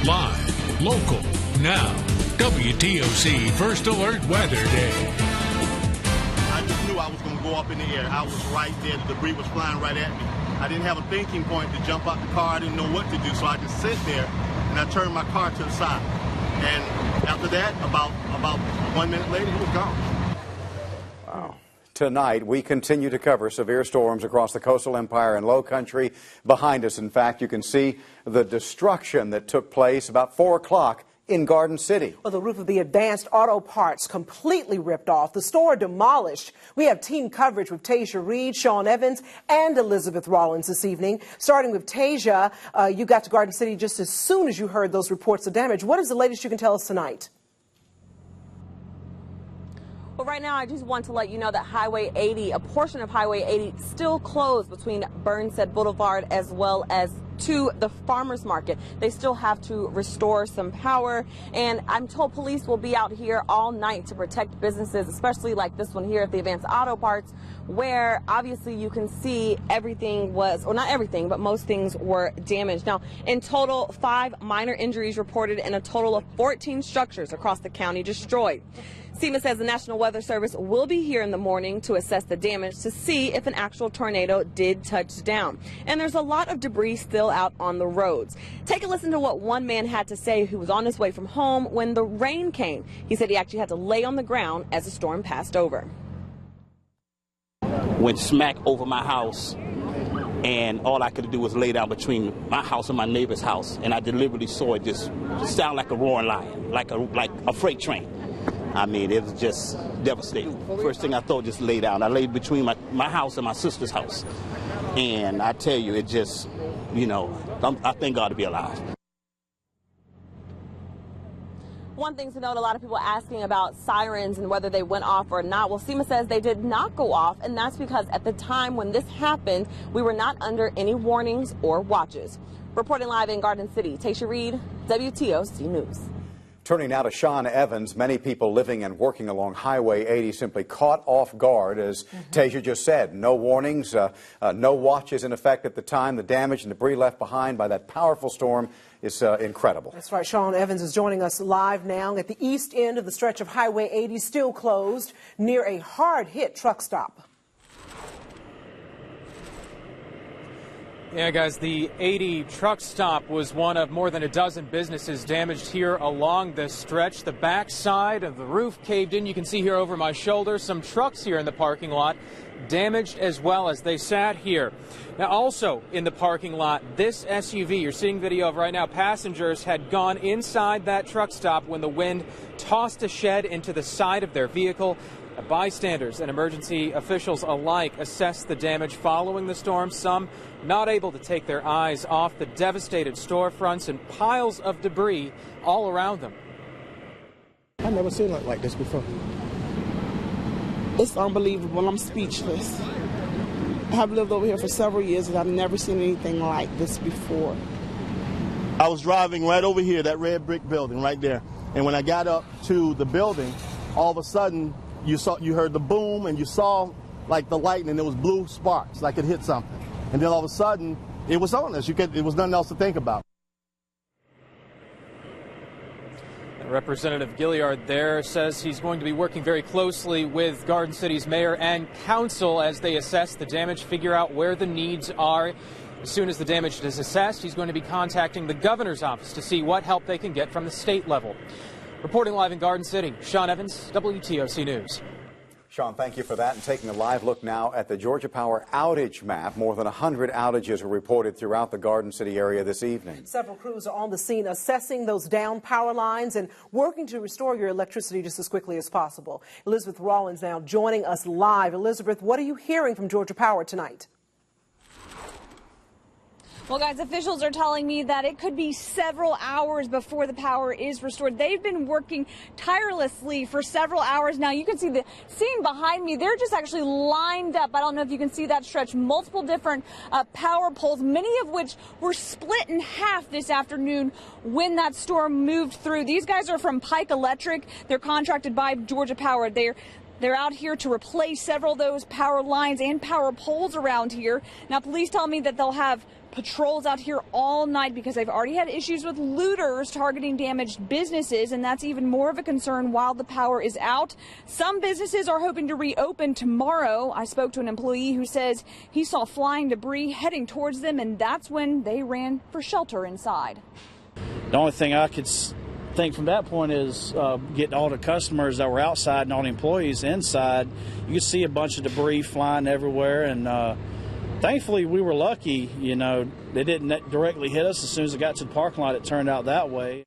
Live, local, now. WTOC First Alert Weather Day. I just knew I was going to go up in the air. I was right there. The debris was flying right at me. I didn't have a thinking point to jump out the car. I didn't know what to do, so I just sit there and I turned my car to the side. And after that, about 1 minute later, it was gone. Wow. Tonight, we continue to cover severe storms across the coastal empire and low country behind us. In fact, you can see the destruction that took place about 4 o'clock in Garden City. Well, the roof of the Advanced Auto Parts completely ripped off. The store demolished. We have team coverage with Tesia Reed, Sean Evans, and Elizabeth Rawlins this evening. Starting with Tesia, you got to Garden City just as soon as you heard those reports of damage. What is the latest you can tell us tonight? Well, right now, I just want to let you know that Highway 80, a portion of Highway 80, still closed between Burnside Boulevard as well as to the farmers market. They still have to restore some power, and I'm told police will be out here all night to protect businesses, especially like this one here at the Advanced Auto Parts, where obviously you can see everything was, or not everything, but most things were damaged. Now, in total, 5 minor injuries reported and a total of 14 structures across the county destroyed. SEMA says the National Weather Service will be here in the morning to assess the damage to see if an actual tornado did touch down. And there's a lot of debris still out on the roads. Take a listen to what one man had to say who was on his way from home when the rain came. He said he actually had to lay on the ground as the storm passed over. Went smack over my house, and all I could do was lay down between my house and my neighbor's house, and I deliberately saw it just sound like a roaring lion, like a freight train. I mean, it was just devastating. First thing I thought, just lay down. I laid between my house and my sister's house. And I tell you, it just, you know, I thank God to be alive. One thing to note, a lot of people asking about sirens and whether they went off or not. Well, SEMA says they did not go off, and that's because at the time when this happened, we were not under any warnings or watches. Reporting live in Garden City, Tesia Reed, WTOC News. Turning now to Sean Evans, many people living and working along Highway 80 simply caught off guard, as Tesia just said. No warnings, no watches in effect at the time. The damage and debris left behind by that powerful storm is incredible. That's right. Sean Evans is joining us live now at the east end of the stretch of Highway 80, still closed near a hard-hit truck stop. Yeah, guys, the 80 truck stop was one of more than a dozen businesses damaged here along this stretch. The back side of the roof caved in. You can see here over my shoulder some trucks here in the parking lot damaged as well as they sat here. Now, also in the parking lot, this SUV you're seeing video of right now, passengers had gone inside that truck stop when the wind tossed a shed into the side of their vehicle. Bystanders and emergency officials alike assessed the damage following the storm, some not able to take their eyes off the devastated storefronts and piles of debris all around them. I've never seen it like this before. It's unbelievable. I'm speechless. I have lived over here for several years and I've never seen anything like this before. I was driving right over here, that red brick building right there. And when I got up to the building, all of a sudden, you heard the boom and you saw like the lightning. There was blue sparks, like it hit something. And then all of a sudden, it was on us. It was nothing else to think about. Representative Gilliard there says he's going to be working very closely with Garden City's mayor and council as they assess the damage, figure out where the needs are. As soon as the damage is assessed, he's going to be contacting the governor's office to see what help they can get from the state level. Reporting live in Garden City, Sean Evans, WTOC News. Sean, thank you for that. And taking a live look now at the Georgia Power outage map. More than 100 outages were reported throughout the Garden City area this evening. Several crews are on the scene assessing those down power lines and working to restore your electricity just as quickly as possible. Elizabeth Rawlins now joining us live. Elizabeth, what are you hearing from Georgia Power tonight? Well, guys, officials are telling me that it could be several hours before the power is restored. They've been working tirelessly for several hours now. You can see the scene behind me. They're just actually lined up. I don't know if you can see that stretch. Multiple different power poles, many of which were split in half this afternoon when that storm moved through. These guys are from Pike Electric. They're contracted by Georgia Power. They're They're out here to replace several of those power lines and power poles around here. Now, police tell me that they'll have patrols out here all night because they've already had issues with looters targeting damaged businesses, and that's even more of a concern while the power is out. Some businesses are hoping to reopen tomorrow. I spoke to an employee who says he saw flying debris heading towards them, and that's when they ran for shelter inside. The only thing I could think from that point is getting all the customers that were outside and all the employees inside. You could see a bunch of debris flying everywhere, and thankfully we were lucky, you know, they didn't directly hit us. As soon as it got to the parking lot, it turned out that way.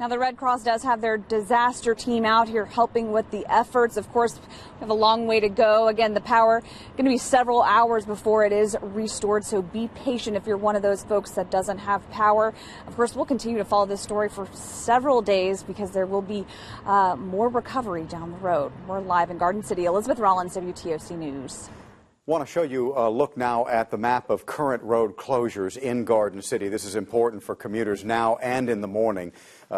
Now, the Red Cross does have their disaster team out here helping with the efforts. Of course, we have a long way to go. Again, the power going to be several hours before it is restored, so be patient if you're one of those folks that doesn't have power. Of course, we'll continue to follow this story for several days because there will be more recovery down the road. We're live in Garden City. Elizabeth Rawlins, WTOC News. I want to show you a look now at the map of current road closures in Garden City. This is important for commuters now and in the morning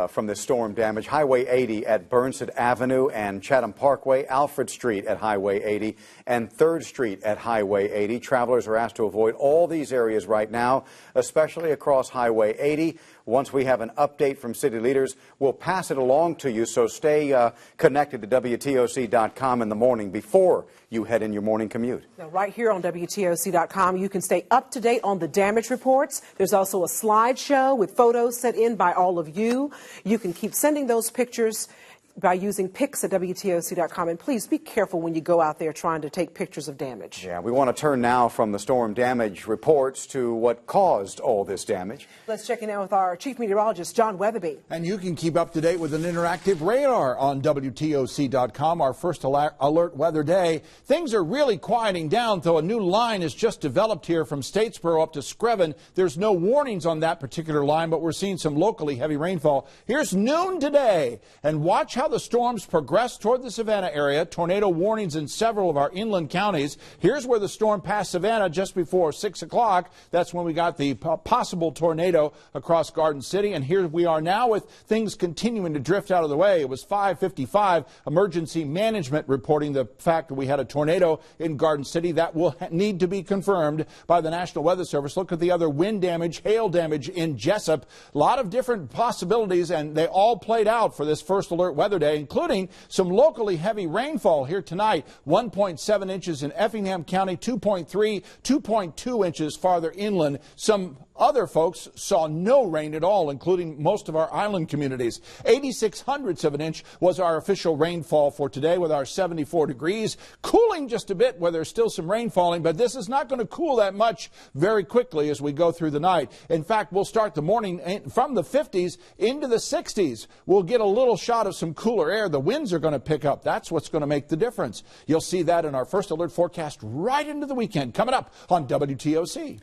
from this storm damage. Highway 80 at Burnside Avenue and Chatham Parkway, Alfred Street at Highway 80, and 3rd Street at Highway 80. Travelers are asked to avoid all these areas right now, especially across Highway 80. Once we have an update from city leaders, we'll pass it along to you, so stay connected to WTOC.com in the morning before you head in your morning commute. Now, right here on WTOC.com, you can stay up to date on the damage reports. There's also a slideshow with photos sent in by all of you. You can keep sending those pictures by using pics at WTOC.com. And please be careful when you go out there trying to take pictures of damage. Yeah, we want to turn now from the storm damage reports to what caused all this damage. Let's check in now with our chief meteorologist, John Wetherbee. And you can keep up to date with an interactive radar on WTOC.com, our first alert weather day. Things are really quieting down, though a new line is just developed here from Statesboro up to Screven. There's no warnings on that particular line, but we're seeing some locally heavy rainfall. Here's noon today, and watch how the storms progress toward the Savannah area. Tornado warnings in several of our inland counties. Here's where the storm passed Savannah just before 6 o'clock. That's when we got the possible tornado across Garden City. And here we are now with things continuing to drift out of the way. It was 5:55. Emergency management reporting the fact that we had a tornado in Garden City. That will need to be confirmed by the National Weather Service. Look at the other wind damage, hail damage in Jessup. A lot of different possibilities, and they all played out for this first alert weather day, including some locally heavy rainfall here tonight. 1.7 inches in Effingham County, 2.3, 2.2 inches farther inland. Some other folks saw no rain at all, including most of our island communities. 86/100ths of an inch was our official rainfall for today with our 74 degrees. Cooling just a bit where there's still some rain falling, but this is not going to cool that much very quickly as we go through the night. In fact, we'll start the morning from the 50s into the 60s. We'll get a little shot of some cooler air. The winds are going to pick up. That's what's going to make the difference. You'll see that in our first alert forecast right into the weekend, coming up on WTOC.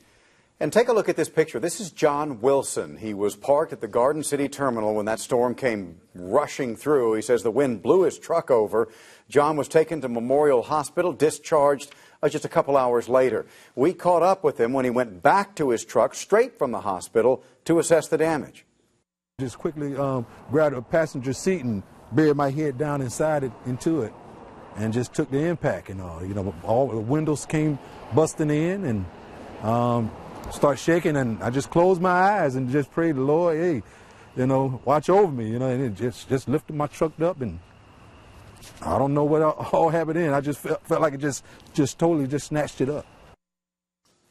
And take a look at this picture. This is John Wilson. He was parked at the Garden City terminal when that storm came rushing through. He says the wind blew his truck over. John was taken to Memorial Hospital, discharged just a couple hours later. We caught up with him when he went back to his truck straight from the hospital to assess the damage. Just quickly grabbed a passenger seat and buried my head down inside it, into it, and just took the impact and all. You know, all the windows came busting in and start shaking, and I just closed my eyes and just prayed the Lord, hey, you know, watch over me, you know, and it just lifted my truck up, and I don't know what all happened in. I just felt like it just totally just snatched it up.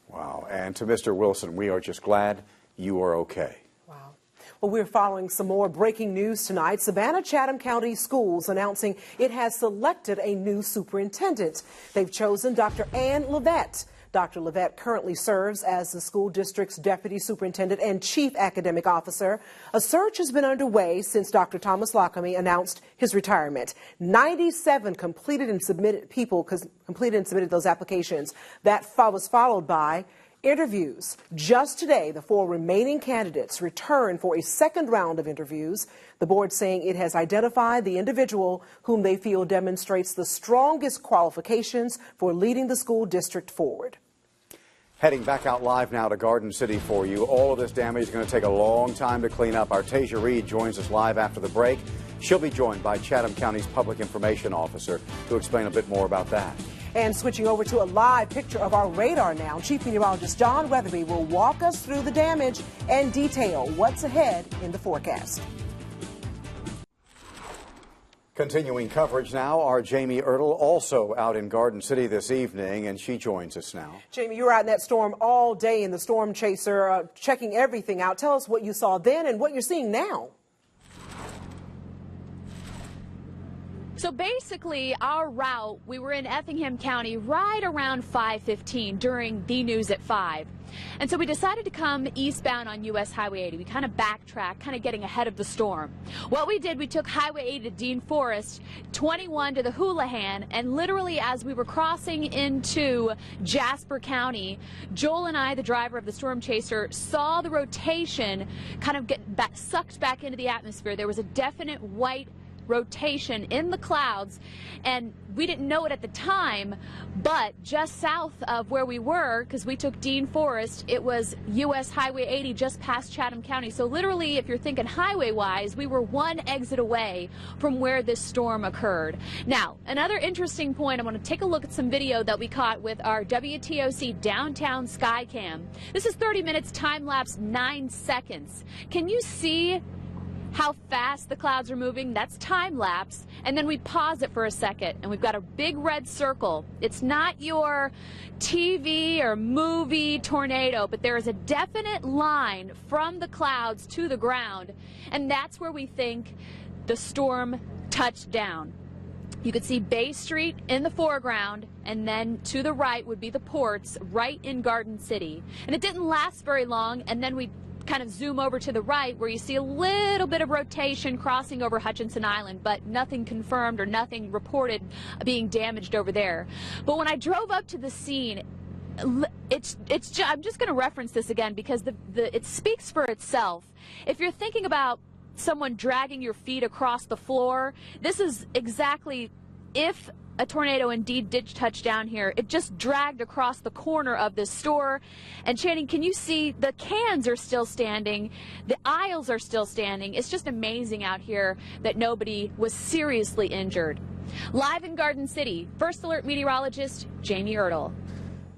Wow. And to Mr. Wilson, we are just glad you are okay. Wow. Well, we're following some more breaking news tonight. Savannah Chatham County Schools announcing it has selected a new superintendent. They've chosen Dr. Ann Levette. Dr. Levette currently serves as the school district's deputy superintendent and chief academic officer. A search has been underway since Dr. Thomas Lockamy announced his retirement. 97 completed and submitted those applications. That was followed by interviews. Just today, the 4 remaining candidates returned for a second round of interviews. The board saying it has identified the individual whom they feel demonstrates the strongest qualifications for leading the school district forward. Heading back out live now to Garden City for you. All of this damage is going to take a long time to clean up. Our Tesia Reed joins us live after the break. She'll be joined by Chatham County's Public Information Officer to explain a bit more about that. And switching over to a live picture of our radar now, Chief Meteorologist John Wetherbee will walk us through the damage and detail what's ahead in the forecast. Continuing coverage now, our Jamie Ertle, also out in Garden City this evening, and she joins us now. Jamie, you were out in that storm all day in the storm chaser, checking everything out. Tell us what you saw then and what you're seeing now. So basically, our route, we were in Effingham County right around 5:15 during the news at 5. And so we decided to come eastbound on US Highway 80. We kind of backtracked, kind of getting ahead of the storm. What we did, we took Highway 80 to Dean Forest, 21 to the Houlihan, and literally as we were crossing into Jasper County, Joel and I, the driver of the storm chaser, saw the rotation kind of get sucked back into the atmosphere. There was a definite white rotation in the clouds, and we didn't know it at the time, but just south of where we were, because we took Dean Forest, it was US Highway 80 just past Chatham County. So literally, if you're thinking highway-wise, we were one exit away from where this storm occurred. Now, another interesting point, I want to take a look at some video that we caught with our WTOC downtown Skycam. This is 30 minutes, time-lapse, 9 seconds. Can you see how fast the clouds are moving? That's time lapse. And then we pause it for a second and we've got a big red circle. It's not your TV or movie tornado, but there is a definite line from the clouds to the ground, and that's where we think the storm touched down. You could see Bay Street in the foreground, and then to the right would be the ports right in Garden City. And it didn't last very long, and then we kind of zoom over to the right where you see a little bit of rotation crossing over Hutchinson Island, but nothing confirmed or nothing reported being damaged over there. But when I drove up to the scene, I'm just going to reference this again because it speaks for itself. If you're thinking about someone dragging your feet across the floor, this is exactly, if a tornado indeed did touch down here, it just dragged across the corner of this store. And Channing, can you see the cans are still standing, the aisles are still standing? It's just amazing out here that nobody was seriously injured. Live in Garden City, First Alert meteorologist Jamie Ertle.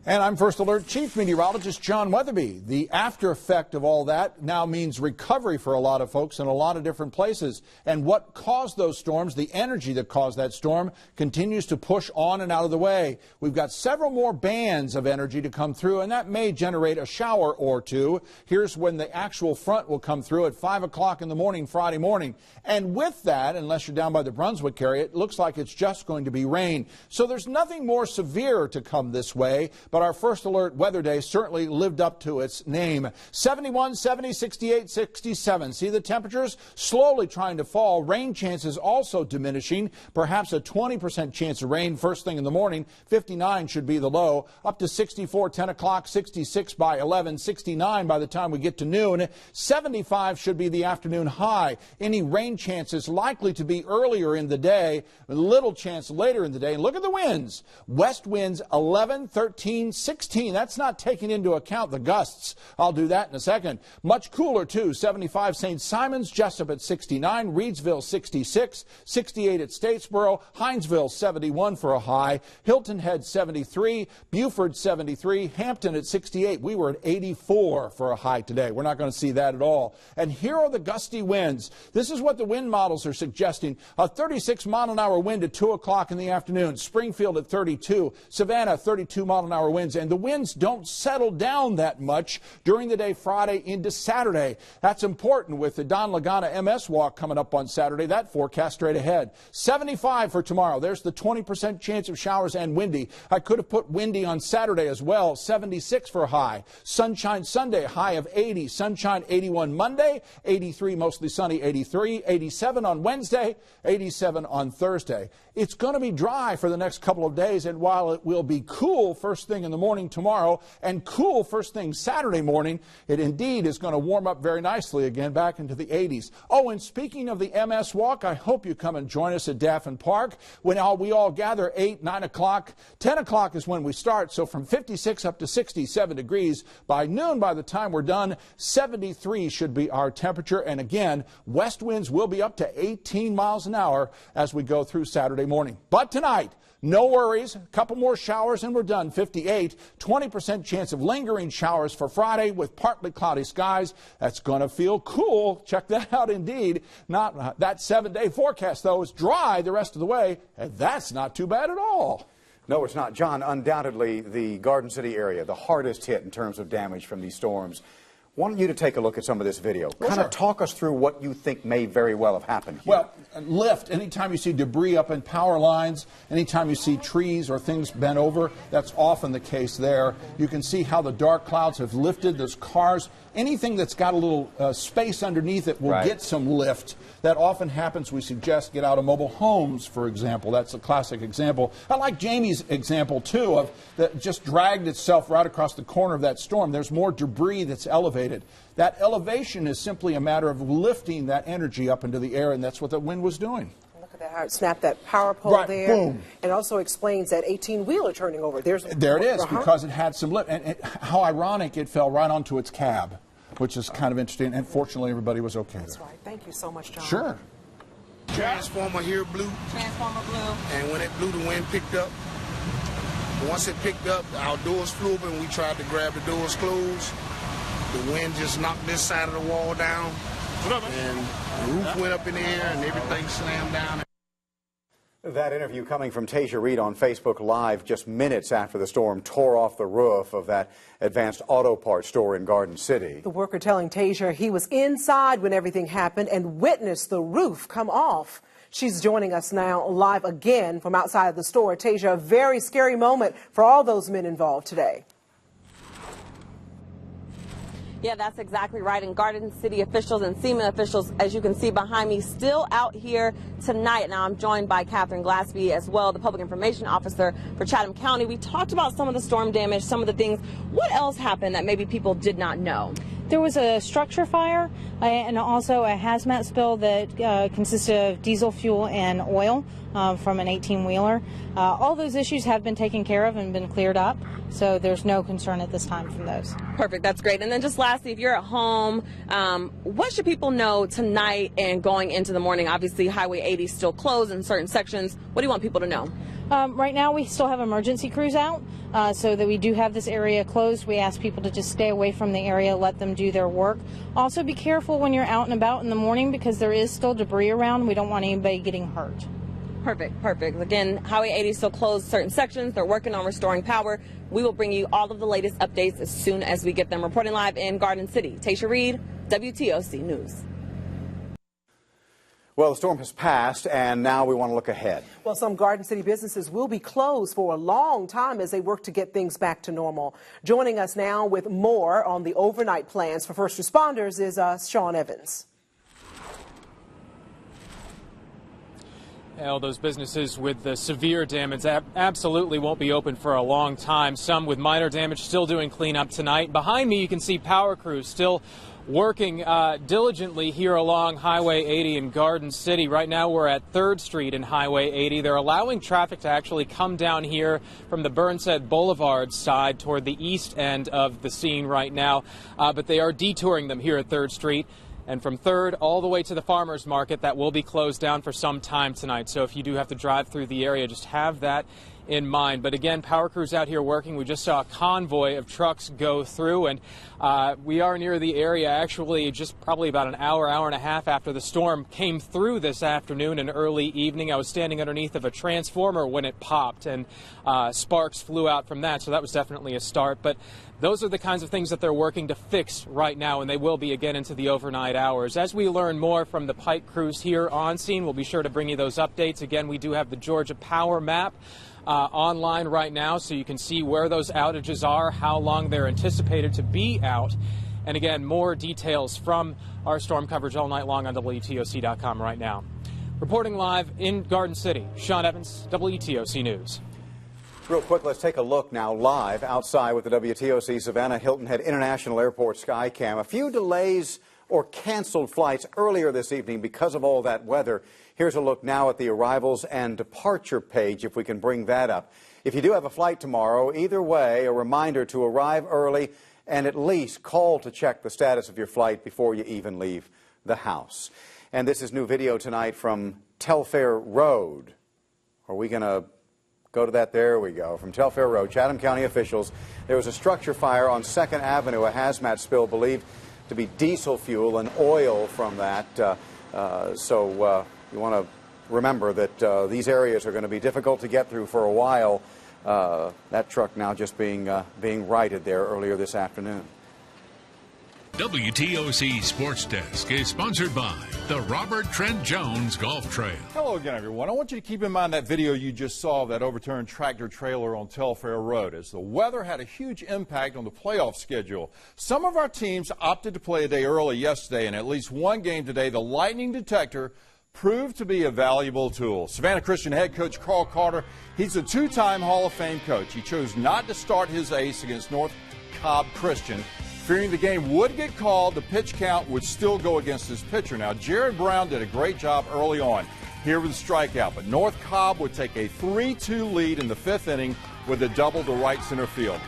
And I'm First Alert Chief Meteorologist John Wetherbee. The after effect of all that now means recovery for a lot of folks in a lot of different places. And what caused those storms, the energy that caused that storm, continues to push on and out of the way. We've got several more bands of energy to come through, and that may generate a shower or two. Here's when the actual front will come through at 5 o'clock in the morning, Friday morning. And with that, unless you're down by the Brunswick area, it looks like it's just going to be rain. So there's nothing more severe to come this way. But our First Alert weather day certainly lived up to its name. 71, 70, 68, 67. See the temperatures slowly trying to fall. Rain chances also diminishing. Perhaps a 20% chance of rain first thing in the morning. 59 should be the low. Up to 64, 10 o'clock, 66 by 11, 69 by the time we get to noon. 75 should be the afternoon high. Any rain chances likely to be earlier in the day. A little chance later in the day. And look at the winds. West winds 11, 13, 16. That's not taking into account the gusts. I'll do that in a second. Much cooler, too. 75 St. Simons, Jessup at 69, Reedsville 66, 68 at Statesboro, Hinesville 71 for a high, Hilton Head 73, Beaufort 73, Hampton at 68. We were at 84 for a high today. We're not going to see that at all. And here are the gusty winds. This is what the wind models are suggesting. A 36-mile-an-hour wind at 2 o'clock in the afternoon. Springfield at 32, Savannah 32-mile-an-hour winds. And the winds don't settle down that much during the day Friday into Saturday. That's important with the Don Lagana MS walk coming up on Saturday. That forecast straight ahead. 75 for tomorrow. There's the 20% chance of showers and windy. I could have put windy on Saturday as well. 76 for a high. Sunshine Sunday, high of 80. Sunshine 81 Monday. 83 mostly sunny, 83. 87 on Wednesday. 87 on Thursday. It's going to be dry for the next couple of days, and while it will be cool first thing thing in the morning tomorrow and cool first thing Saturday morning. It indeed is going to warm up very nicely again, back into the 80s. Oh, and speaking of the MS Walk, I hope you come and join us at Daffin Park when we all gather 8, 9 o'clock. 10 o'clock is when we start, so from 56 up to 67 degrees. By noon, by the time we're done, 73 should be our temperature. And again, west winds will be up to 18 miles an hour as we go through Saturday morning. But tonight, no worries, a couple more showers and we're done. 58, 20% chance of lingering showers for Friday with partly cloudy skies. That's going to feel cool. Check that out indeed. Not that 7-day forecast, though, is dry the rest of the way, and that's not too bad at all. No, it's not. John, undoubtedly the Garden City area, the hardest hit in terms of damage from these storms. I want you to take a look at some of this video. Kind of talk us through what you think may very well have happened here. Well, lift, anytime you see debris up in power lines, anytime you see trees or things bent over, that's often the case there. You can see how the dark clouds have lifted. There's cars, anything that's got a little space underneath it will get some lift. That often happens. We suggest get out of mobile homes, for example. That's a classic example. I like Jamie's example, too, of that just dragged itself right across the corner of that storm. There's more debris that's elevated. That elevation is simply a matter of lifting that energy up into the air, and that's what the wind was doing. Look at that, how it snapped that power pole there. Boom. And also explains that 18-wheeler turning over. There it is, because it had some lift. And how ironic, it fell right onto its cab, which is kind of interesting. And fortunately, everybody was okay there. That's right. Thank you so much, John. Sure. Transformer here blew. Transformer blew. And when it blew, the wind picked up. Once it picked up, our doors flew open. We tried to grab the doors closed. The wind just knocked this side of the wall down. And the roof went up in the air and everything slammed down. That interview coming from Tesia Reed on Facebook Live just minutes after the storm tore off the roof of that Advanced Auto Parts store in Garden City. The worker telling Tesia he was inside when everything happened and witnessed the roof come off. She's joining us now live again from outside of the store. Tesia, a very scary moment for all those men involved today. Yeah, that's exactly right. And Garden City officials and SEMA officials, as you can see behind me, still out here tonight. Now, I'm joined by Catherine Glaspie as well, the public information officer for Chatham County. We talked about some of the storm damage, some of the things. What else happened that maybe people did not know? There was a structure fire and also a hazmat spill that consisted of diesel fuel and oil from an 18-wheeler. All those issues have been taken care of and been cleared up, so there's no concern at this time from those. Perfect. That's great. And then just lastly, if you're at home, what should people know tonight and going into the morning? Obviously, Highway 80 is still closed in certain sections. What do you want people to know? Right now, we still have emergency crews out, so that we do have this area closed. We ask people to just stay away from the area, let them do their work. Also, be careful when you're out and about in the morning because there is still debris around. We don't want anybody getting hurt. Perfect, perfect. Again, Highway 80 is still closed certain sections. They're working on restoring power. We will bring you all of the latest updates as soon as we get them. Reporting live in Garden City, Tesia Reed, WTOC News. Well, the storm has passed, and now we want to look ahead. Well, some Garden City businesses will be closed for a long time as they work to get things back to normal. Joining us now with more on the overnight plans for first responders is Sean Evans. Well, those businesses with the severe damage absolutely won't be open for a long time. Some with minor damage still doing cleanup tonight. Behind me, you can see power crews still working diligently here along Highway 80 in Garden City. Right now we're at 3rd Street in Highway 80. They're allowing traffic to actually come down here from the Burnside Boulevard side toward the east end of the scene right now, but they are detouring them here at 3rd Street. And from 3rd all the way to the farmers market, that will be closed down for some time tonight. So if you do have to drive through the area, just have that in mind. But again, power crews out here working. We just saw a convoy of trucks go through, and we are near the area actually just probably about an hour, hour and a half after the storm came through this afternoon and early evening. I was standing underneath of a transformer when it popped, and sparks flew out from that, so that was definitely a start. But those are the kinds of things that they're working to fix right now, and they will be again into the overnight hours. As we learn more from the Pike crews here on scene, we'll be sure to bring you those updates. Again, we do have the Georgia Power Map online right now, so you can see where those outages are, how long they're anticipated to be out. And again, more details from our storm coverage all night long on WTOC.com right now. Reporting live in Garden City, Sean Evans, WTOC News. Real quick, let's take a look now live outside with the WTOC Savannah Hilton Head International Airport Skycam. A few delays or canceled flights earlier this evening because of all that weather. Here's a look now at the arrivals and departure page, if we can bring that up. If you do have a flight tomorrow, either way, a reminder to arrive early and at least call to check the status of your flight before you even leave the house. And this is new video tonight from Telfair Road. Are we going to go to that? There we go. From Telfair Road, Chatham County officials. There was a structure fire on 2nd Avenue, a hazmat spill believed to be diesel fuel and oil from that. So you want to remember that these areas are going to be difficult to get through for a while. That truck now just being righted there earlier this afternoon. WTOC Sports Desk is sponsored by the Robert Trent Jones Golf Trail. Hello again, everyone. I want you to keep in mind that video you just saw of that overturned tractor trailer on Telfair Road, as the weather had a huge impact on the playoff schedule. Some of our teams opted to play a day early yesterday, and at least one game today, the lightning detector proved to be a valuable tool. Savannah Christian head coach Carl Carter, he's a two-time Hall of Fame coach. He chose not to start his ace against North Cobb Christian. Fearing the game would get called, the pitch count would still go against his pitcher. Now, Jared Brown did a great job early on here with a strikeout, but North Cobb would take a 3-2 lead in the 5th inning with a double to right center field.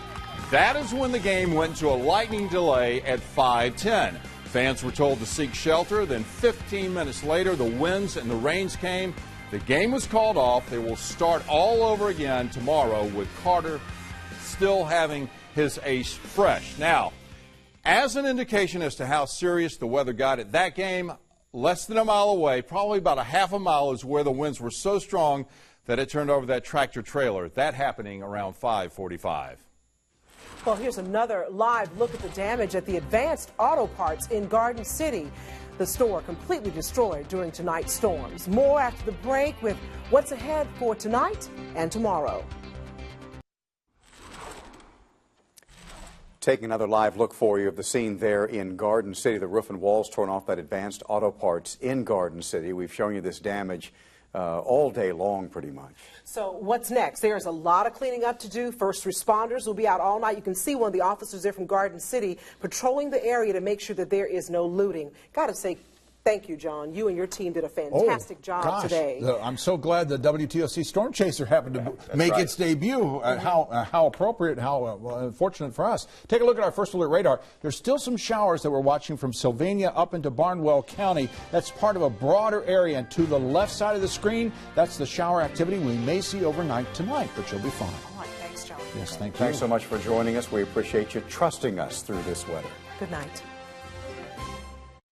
That is when the game went to a lightning delay at 5:10. Fans were told to seek shelter. Then 15 minutes later, the winds and the rains came. The game was called off. They will start all over again tomorrow with Carter still having his ace fresh. Now, as an indication as to how serious the weather got at that game, less than a mile away, probably about a half a mile, is where the winds were so strong that it turned over that tractor trailer. That happening around 5:45. Well, here's another live look at the damage at the Advanced Auto Parts in Garden City. The store completely destroyed during tonight's storms. More after the break with what's ahead for tonight and tomorrow. Taking another live look for you of the scene there in Garden City. The roof and walls torn off that Advanced Auto Parts in Garden City. We've shown you this damage all day long, pretty much. So what's next? There's a lot of cleaning up to do. First responders will be out all night. You can see one of the officers there from Garden City patrolling the area to make sure that there is no looting. Got to say thank you, John. You and your team did a fantastic job today. I'm so glad the WTOC Storm Chaser happened to make its debut. How appropriate, how fortunate for us. Take a look at our first alert radar. There's still some showers that we're watching from Sylvania up into Barnwell County. That's part of a broader area. And to the left side of the screen, that's the shower activity we may see overnight tonight, but you'll be fine. All right, thanks, John. Yes, thank you. Thanks so much for joining us. We appreciate you trusting us through this weather. Good night.